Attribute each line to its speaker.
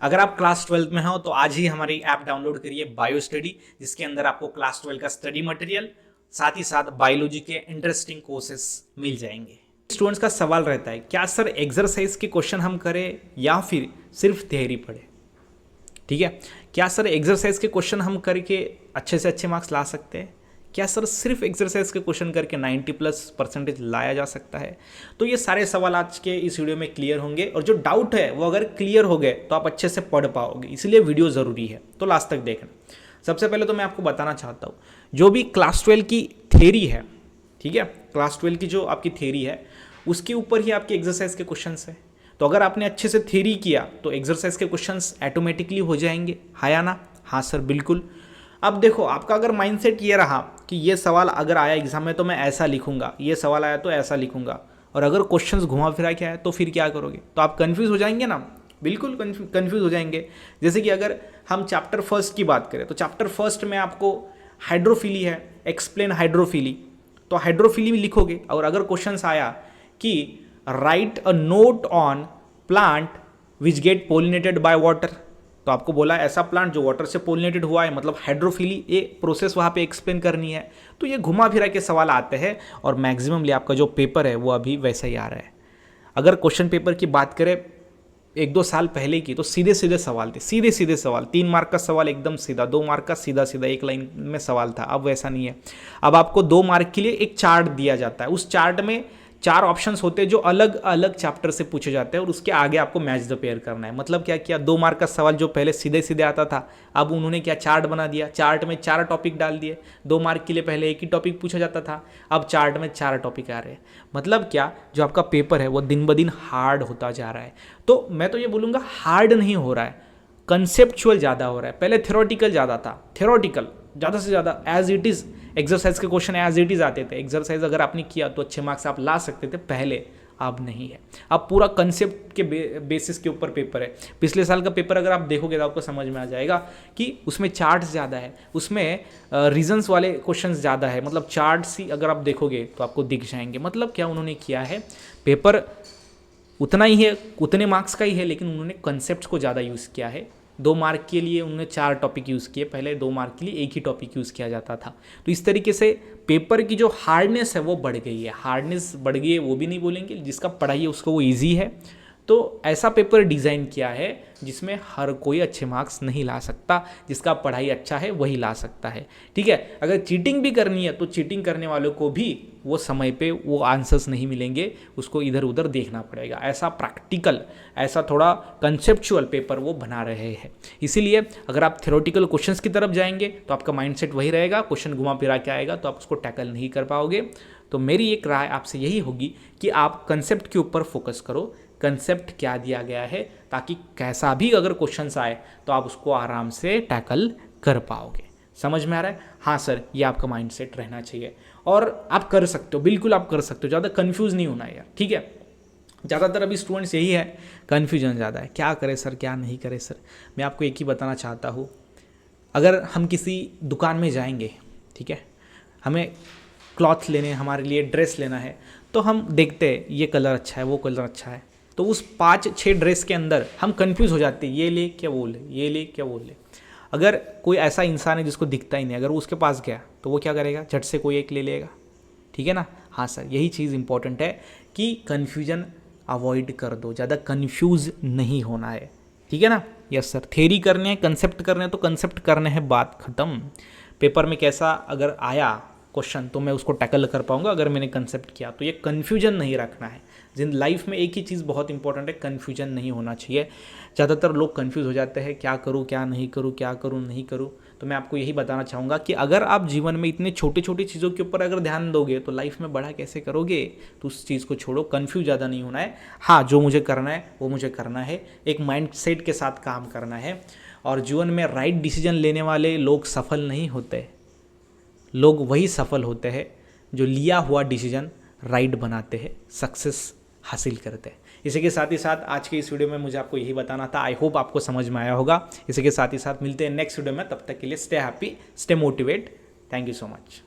Speaker 1: अगर आप क्लास 12 में हो तो आज ही हमारी ऐप डाउनलोड करिए बायो स्टडी, जिसके अंदर आपको क्लास 12 का स्टडी मटेरियल साथ ही साथ बायोलॉजी के इंटरेस्टिंग कोर्सेस मिल जाएंगे। स्टूडेंट्स का सवाल रहता है, क्या सर एक्सरसाइज के क्वेश्चन हम करें या फिर सिर्फ थियरी पढ़े? ठीक है, क्या सर एक्सरसाइज के क्वेश्चन हम करके अच्छे से अच्छे मार्क्स ला सकते हैं? क्या सर सिर्फ एक्सरसाइज के क्वेश्चन करके 90+ % लाया जा सकता है? तो ये सारे सवाल आज के इस वीडियो में क्लियर होंगे, और जो डाउट है वो अगर क्लियर हो गए तो आप अच्छे से पढ़ पाओगे, इसलिए वीडियो ज़रूरी है, तो लास्ट तक देखना। सबसे पहले तो मैं आपको बताना चाहता हूँ, जो भी क्लास 12 की थ्योरी है, ठीक है, क्लास 12 की जो आपकी थ्योरी है उसके ऊपर ही आपके एक्सरसाइज के क्वेश्चन है। तो अगर आपने अच्छे से थ्योरी किया तो एक्सरसाइज के क्वेश्चंस ऑटोमेटिकली हो जाएंगे, हाँ या ना? हाँ सर, बिल्कुल। अब देखो, आपका अगर माइंडसेट ये रहा कि ये सवाल अगर आया एग्जाम में तो मैं ऐसा लिखूंगा, ये सवाल आया तो ऐसा लिखूंगा, और अगर क्वेश्चंस घुमा फिरा के आए तो फिर क्या करोगे? तो आप कंफ्यूज हो जाएंगे ना, बिल्कुल कंफ्यूज हो जाएंगे। जैसे कि अगर हम चैप्टर फर्स्ट की बात करें तो चैप्टर फर्स्ट में आपको हाइड्रोफिली है, एक्सप्लेन हाइड्रोफिली, तो हाइड्रोफिली भी लिखोगे। और अगर क्वेश्चंस आया कि write a note on plant which get pollinated by water, तो आपको बोला ऐसा प्लांट जो वाटर से पोलिनेटेड हुआ है, मतलब हाइड्रोफिली, ये प्रोसेस वहाँ पे एक्सप्लेन करनी है। तो ये घुमा फिरा के सवाल आते हैं, और मैक्सिममली आपका जो पेपर है वो अभी वैसा ही आ रहा है। अगर क्वेश्चन पेपर की बात करें 1-2 साल पहले की, तो सीधे सीधे सवाल थे, सीधे सीधे सवाल, 3 मार्क का सवाल एकदम सीधा, 2 मार्क का सीधा सीधा एक लाइन में सवाल था। अब वैसा नहीं है, अब आपको 2 मार्क के लिए एक चार्ट दिया जाता है, उस चार्ट में 4 ऑप्शंस होते हैं जो अलग अलग चैप्टर से पूछे जाते हैं, और उसके आगे आपको मैच द पेयर करना है। मतलब क्या किया, 2 मार्क का सवाल जो पहले सीधे सीधे आता था, अब उन्होंने क्या चार्ट बना दिया, चार्ट में 4 टॉपिक डाल दिए। 2 मार्क के लिए पहले एक ही टॉपिक पूछा जाता था, अब चार्ट में 4 टॉपिक आ रहे हैं। मतलब क्या, जो आपका पेपर है वो दिन ब दिन हार्ड होता जा रहा है। तो मैं तो ये बोलूँगा, हार्ड नहीं हो रहा है, कंसेप्चुअल ज़्यादा हो रहा है। पहले थ्योरेटिकल ज़्यादा था, थ्योरेटिकल ज़्यादा से ज़्यादा एज इट इज़, एक्सरसाइज के क्वेश्चन एज इट इज़ आते थे। एक्सरसाइज अगर आपने किया तो अच्छे मार्क्स आप ला सकते थे पहले, अब नहीं है। अब पूरा कंसेप्ट के बेसिस के ऊपर पेपर है। पिछले साल का पेपर अगर आप देखोगे तो आपको समझ में आ जाएगा कि उसमें चार्ट्स ज़्यादा है, उसमें रीजंस वाले क्वेश्चंस ज़्यादा है। मतलब चार्ट्स ही अगर आप देखोगे तो आपको दिख जाएंगे। मतलब क्या उन्होंने किया है, पेपर उतना ही है, उतने मार्क्स का ही है, लेकिन उन्होंने कंसेप्ट को ज़्यादा यूज़ किया है। 2 मार्क के लिए उन्होंने 4 टॉपिक यूज़ किए, पहले 2 मार्क के लिए एक ही टॉपिक यूज़ किया जाता था। तो इस तरीके से पेपर की जो हार्डनेस है वो बढ़ गई है। हार्डनेस बढ़ गई है वो भी नहीं बोलेंगे, जिसका पढ़ाई है उसको वो ईजी है। तो ऐसा पेपर डिज़ाइन किया है जिसमें हर कोई अच्छे मार्क्स नहीं ला सकता, जिसका पढ़ाई अच्छा है वही ला सकता है। ठीक है, अगर चीटिंग भी करनी है तो चीटिंग करने वालों को भी वो समय पे वो आंसर्स नहीं मिलेंगे, उसको इधर उधर देखना पड़ेगा। ऐसा प्रैक्टिकल, ऐसा थोड़ा कंसेप्चुअल पेपर वो बना रहे हैं। इसीलिए अगर आप थ्योरेटिकल क्वेश्चंस की तरफ जाएंगे तो आपका माइंडसेट वही रहेगा, क्वेश्चन घुमा फिरा के आएगा तो आप उसको टैकल नहीं कर पाओगे। तो मेरी एक राय आपसे यही होगी कि आप कंसेप्ट के ऊपर फोकस करो, कंसेप्ट क्या दिया गया है, ताकि कैसा भी अगर क्वेश्चंस आए तो आप उसको आराम से टैकल कर पाओगे। समझ में आ रहा है? हाँ सर, ये आपका माइंडसेट रहना चाहिए, और आप कर सकते हो, बिल्कुल आप कर सकते हो। ज़्यादा कंफ्यूज नहीं होना यार, ठीक है। ज़्यादातर अभी स्टूडेंट्स यही है, कन्फ्यूजन ज़्यादा है, क्या करें सर, क्या नहीं करें सर। मैं आपको एक ही बताना चाहता हूँ, अगर हम किसी दुकान में जाएंगे, ठीक है, हमें क्लॉथ लेने, हमारे लिए ड्रेस लेना है, तो हम देखते हैं ये कलर अच्छा है, वो कलर अच्छा है, तो उस 5-6 ड्रेस के अंदर हम कंफ्यूज हो जाते हैं, ये ले क्या वो ले, ये ले क्या वो ले। अगर कोई ऐसा इंसान है जिसको दिखता ही नहीं, अगर वो उसके पास गया तो वो क्या करेगा, झट से कोई एक ले लेगा, ठीक है ना। हाँ सर, यही चीज़ इंपॉर्टेंट है कि कन्फ्यूजन अवॉइड कर दो, ज़्यादा कन्फ्यूज नहीं होना है, ठीक है ना। यस सर, थ्योरी करने हैं, कंसेप्ट करने हैं तो कंसेप्ट करने हैं, बात खत्म। पेपर में कैसा अगर आया क्वेश्चन तो मैं उसको टैकल कर पाऊंगा, अगर मैंने कंसेप्ट किया तो। ये कन्फ्यूजन नहीं रखना है। जिन लाइफ में एक ही चीज़ बहुत इंपॉर्टेंट है, कन्फ्यूजन नहीं होना चाहिए। ज़्यादातर लोग कन्फ्यूज हो जाते हैं, क्या करूँ क्या नहीं करूँ, क्या करूँ नहीं करूँ। तो मैं आपको यही बताना चाहूँगा कि अगर आप जीवन में इतने छोटी छोटी चीज़ों के ऊपर अगर ध्यान दोगे तो लाइफ में बड़ा कैसे करोगे। तो उस चीज़ को छोड़ो, कन्फ्यूज ज़्यादा नहीं होना है। हाँ, जो मुझे करना है वो मुझे करना है, एक माइंड सेट के साथ काम करना है। और जीवन में राइट डिसीजन लेने वाले लोग सफल नहीं होते, लोग वही सफल होते हैं जो लिया हुआ डिसीजन राइट बनाते हैं, सक्सेस हासिल करते हैं। इसी के साथ ही साथ आज के इस वीडियो में मुझे आपको यही बताना था। आई होप आपको समझ में आया होगा। इसी के साथ ही साथ मिलते हैं नेक्स्ट वीडियो में, तब तक के लिए stay happy, stay motivate. Thank you so much.